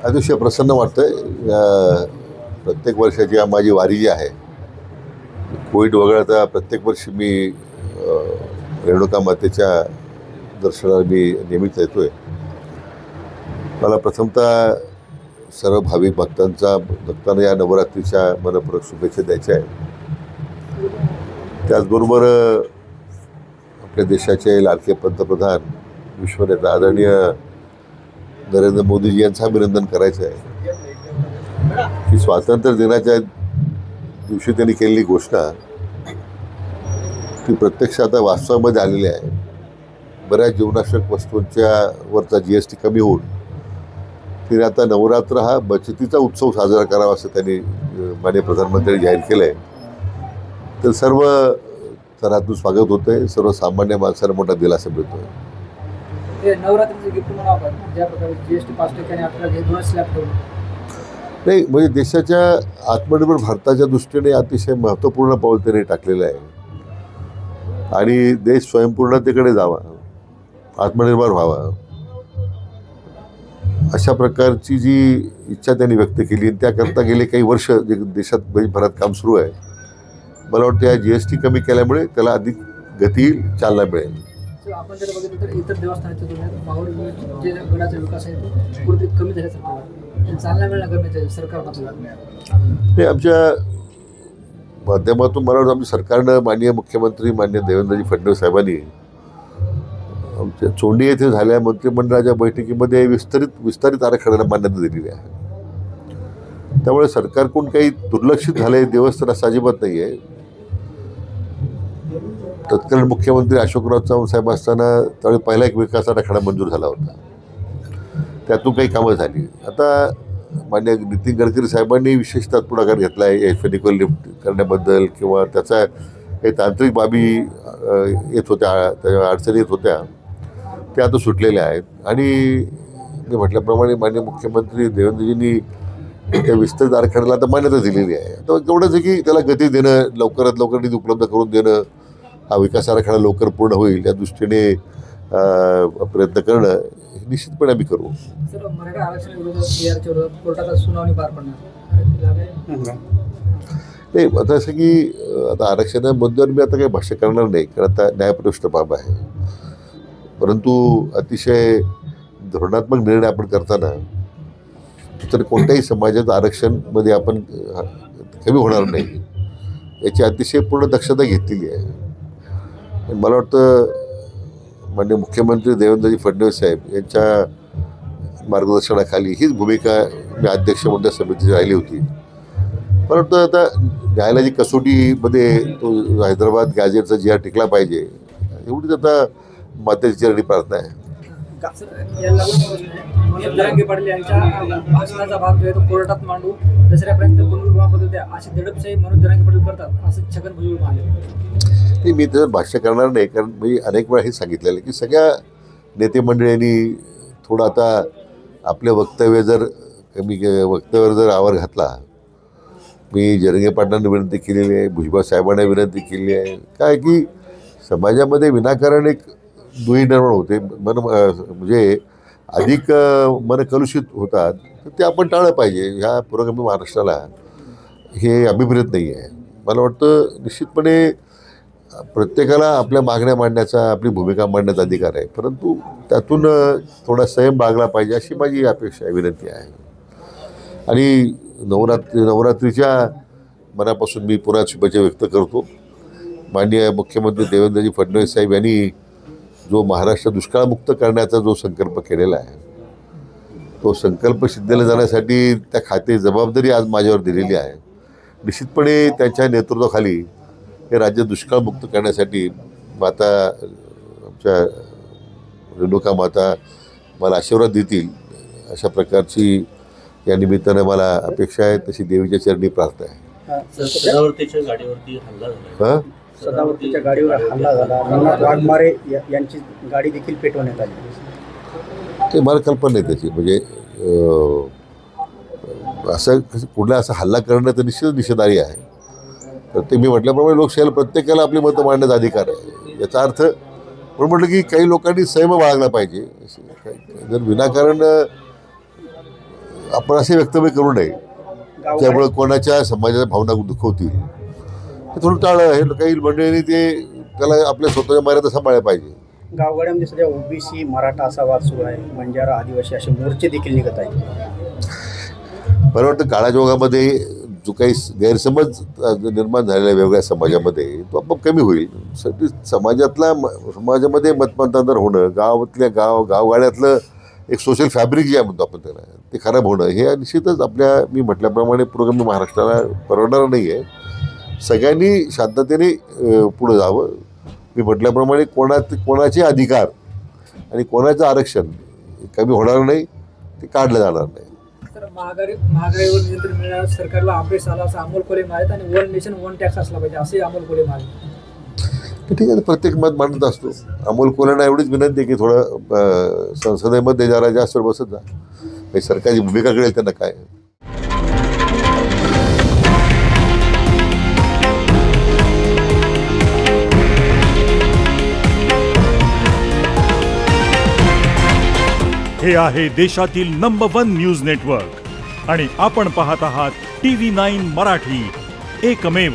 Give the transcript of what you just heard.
अतिशय प्रसन्न वाटतंय. प्रत्येक वर्षाची माझी वारी जी आहे, कोविड वगळता प्रत्येक वर्षी मी रेणुका मातेच्या दर्शनाला मी नेहमीच येतोय. मला प्रथमतः सर्व भाविक भक्तांना या नवरात्रीच्या मनपूर्वक शुभेच्छा द्यायच्या आहे. त्याचबरोबर आपल्या देशाचे लाडके पंतप्रधान विश्वनेता आदरणीय नरेंद्र मोदीजी यांचं अभिनंदन करायचं आहे की स्वातंत्र्य दिनाच्या दिवशी त्यांनी केलेली घोषणा ती प्रत्यक्ष आता वास्तवामध्ये आलेली आहे. बऱ्याच जीवनावश्यक वस्तूंच्या वरचा GST कमी होऊन तिने आता नवरात्र हा बचतीचा उत्सव साजरा करावा असं त्यांनी माननीय प्रधानमंत्र्यांनी जाहीर केलं आहे. तर सर्व स्तरातून स्वागत होतं आहे. सर्वसामान्य माणसाला मोठा दिलासा मिळतो आहे. नवरात्रीचे गिफ्ट म्हणावं ज्या प्रकारे GST 5% आपल्याला हे 2 स्लॅब ठेवलं नाही, म्हणजे देशाच्या आत्मनिर्भर भारताच्या दृष्टीने अतिशय महत्त्वपूर्ण पाऊल त्यांनी टाकलेलं आहे आणि देश स्वयंपूर्णतेकडे जावा, आत्मनिर्भर व्हावा अशा प्रकारची जी इच्छा त्यांनी व्यक्त केली. त्याकरता गेले काही वर्ष जे देशात भरात काम सुरू आहे. मला वाटतं या GST कमी केल्यामुळे त्याला अधिक गती चालना मिळेल. आपण जर बघितलं तर इतर देवस्थानाच्या तुलनेत माहूर जे गडाचा विकास आहे तो कुठेतरी कमी झाल्यासारखं चालना मिळणं गरजेचं आहे सरकारपासून. हे आमच्या माध्यमातून मला वाटतं आमच्या सरकारनं माननीय मुख्यमंत्री माननीय देवेंद्रजी फडणवीस साहेबांनी आमच्या चोंडी येथे झालेल्या मंत्रिमंडळाच्या बैठकीमध्ये विस्तारित आराखड्याला मान्यता दिलेली आहे. त्यामुळे सरकारकडून काही दुर्लक्षित झाले देवस्थान असं अजिबात नाही आहे. तत्कालीन मुख्यमंत्री अशोकराव चव्हाण साहेब असताना त्यावेळी पहिला एक विकास आराखडा मंजूर झाला होता. त्यातून काही कामं झाली. आता मान्य नितीन गडकरी साहेबांनी विशेषतः पुढाकार घेतला आहे फेनिकल लिफ्ट करण्याबद्दल किंवा त्याचा काही तांत्रिक बाबी येत होत्या, त्या अडचणी येत होत्या, त्या आता सुटलेल्या आहेत. आणि मी म्हटल्याप्रमाणे माननीय मुख्यमंत्री देवेंद्रजींनी त्या विस्तृत आराखड्याला आता मान्यता दिलेली आहे. आता तेवढंच आहे की त्याला गती देणं, लवकरात लवकर निधी उपलब्ध करून देणं, हा विकास आराखडा लवकर पूर्ण होईल या दृष्टीने प्रयत्न करणं हे निश्चितपणे आम्ही करू. सर, मराठा आरक्षण विरोधात कोर्टात सुनावणी पार पडणार नाही. आता असं की आता आरक्षणा मुद्द्यावर मी आता काही भाष्य करणार नाही, कारण आता न्यायप्रविष्ट बाब आहे. परंतु अतिशय धोरणात्मक निर्णय आपण करताना तर कोणत्याही समाजाचं आरक्षणमध्ये आपण कमी होणार नाही याची अतिशय पूर्ण दक्षता घेतलेली आहे. मला वाटतं माननीय मुख्यमंत्री देवेंद्रजी फडणवीस साहेब यांच्या मार्गदर्शनाखाली हीच भूमिका मी अध्यक्ष मंडळ समितीची राहिली होती. मला वाटतं आता न्यायालयाची कसोटीमध्ये तो हैदराबाद गॅझेटचा GR टिकला पाहिजे एवढीच आता मातेची चरणी प्रार्थना आहे. मनोज जरांगे पाटील यांच्या भाषणाचा भाग जो आहे तो कोर्टात मांडू, दसऱ्यापर्यंत पुनर्विवाह द्या अशी दडपशाही मनोज जरांगे पाटील करतात असं छगन भुजबळ म्हणाले. मी त्याचं भाष्य करणार नाही, कारण मी अनेक वेळा हे सांगितलेलं आहे की सगळ्या नेते मंडळींनी थोडं आता आपले वक्तव्यावर जर आवर घातला. मी जरांगे पाटलांना विनंती केलेली आहे, भुजबळ साहेबांना विनंती केली आहे. काय की समाजामध्ये विनाकारण एक दुही निर्माण होते, म्हणजे अधिक मन कलुषित होतात, तर ते आपण टाळलं पाहिजे. ह्या पुरोगामी महाराष्ट्राला हे अभिप्रेत नाही आहे. मला वाटतं निश्चितपणे प्रत्येकाला आपल्या मागण्या मांडण्याचा, आपली भूमिका मांडण्याचा अधिकार आहे, परंतु त्यातून थोडा संयम बाळगला पाहिजे अशी माझी अपेक्षा आहे, विनंती आहे. आणि नवरात्रीच्या मनापासून मी पुन्हा शुभेच्छा व्यक्त करतो. माननीय मुख्यमंत्री देवेंद्रजी फडणवीस साहेब यांनी जो महाराष्ट्र दुष्काळमुक्त करण्याचा जो संकल्प केलेला आहे, तो संकल्प सिद्धीला जाण्यासाठी त्या खाते जबाबदारी आज माझ्यावर दिलेली आहे. निश्चितपणे त्यांच्या नेतृत्वाखाली हे राज्य दुष्काळमुक्त करण्यासाठी माता आमच्या रेणुका माता मला आशीर्वाद देतील अशा प्रकारची या निमित्तानं मला अपेक्षा आहे. तशी देवीच्या चरणी प्रार्थना आहे. सदावर्तीच्या गाडीवरती हल्ला झाला. सदावर्तीच्या गाडीवर हल्ला झाला. रंगनाथ वाघमारे यांची गाडी देखील पेटवण्यात आली. ते मला कल्पना नाही त्याची. म्हणजे असं कुठला असा हल्ला करणं तर निषेधार्ह आहे. प्रत्येक मी म्हटल्याप्रमाणे लोकशाहीला प्रत्येकाला आपली मतं मांडण्याचा अधिकार आहे. याचा अर्थ पण म्हटलं की काही लोकांनी संयम बाळगला पाहिजे. जर विनाकारण आपण असे वक्तव्य करू नये त्यामुळे कोणाच्या समाजाच्या भावना दुखवतील. हे थोडं टाळं. हे काही मंडळींनी ते त्याला आपल्या स्वतःच्या मर्यादा सांभाळल्या पाहिजे. गावगाड्यामध्ये सध्या ओबीसी मराठा असा वाद सुरू आहे. बंजारा आदिवासी असे मोर्चे देखील निघत आहेत. मला वाटतं काळाच्या ओघामध्ये जो काही गैरसमज निर्माण झालेला वेगळ्या समाजामध्ये तो आपोआप कमी होईल. समाजामध्ये मतमतांतर होणं, गावगाड्यातलं एक सोशल फॅब्रिक जे म्हणतो आपण त्याला, ते खराब होणं हे निश्चितच मी म्हटल्याप्रमाणे पुरोगामी महाराष्ट्राला परवडणार नाही आहे. सगळ्यांनी शांततेने पुढं जावं. मी म्हटल्याप्रमाणे कोणाचे अधिकार आणि कोणाचं आरक्षण कमी होणार नाही, ते काढलं जाणार नाही. तर महागाईवर नियंत्रण मिळणार सरकारला अभ्यास आला असं अमोल कोल्हे मारत आणि वन नेशन वन टॅक्स असला पाहिजे असे अमोल कोल्हे मारत. ठीक आहे, प्रत्येक मत मांडत असतो. अमोल कोल्हेंना एवढीच विनंती आहे की थोडं संसदेमध्ये जरा जास्त बसत जा. सरकारची भूमिका कळेल त्यांना काय. हे आहे देशातील नंबर 1 न्यूज नेटवर्क आणि आपण पाहत आहात TV9 मराठी, एकमेव.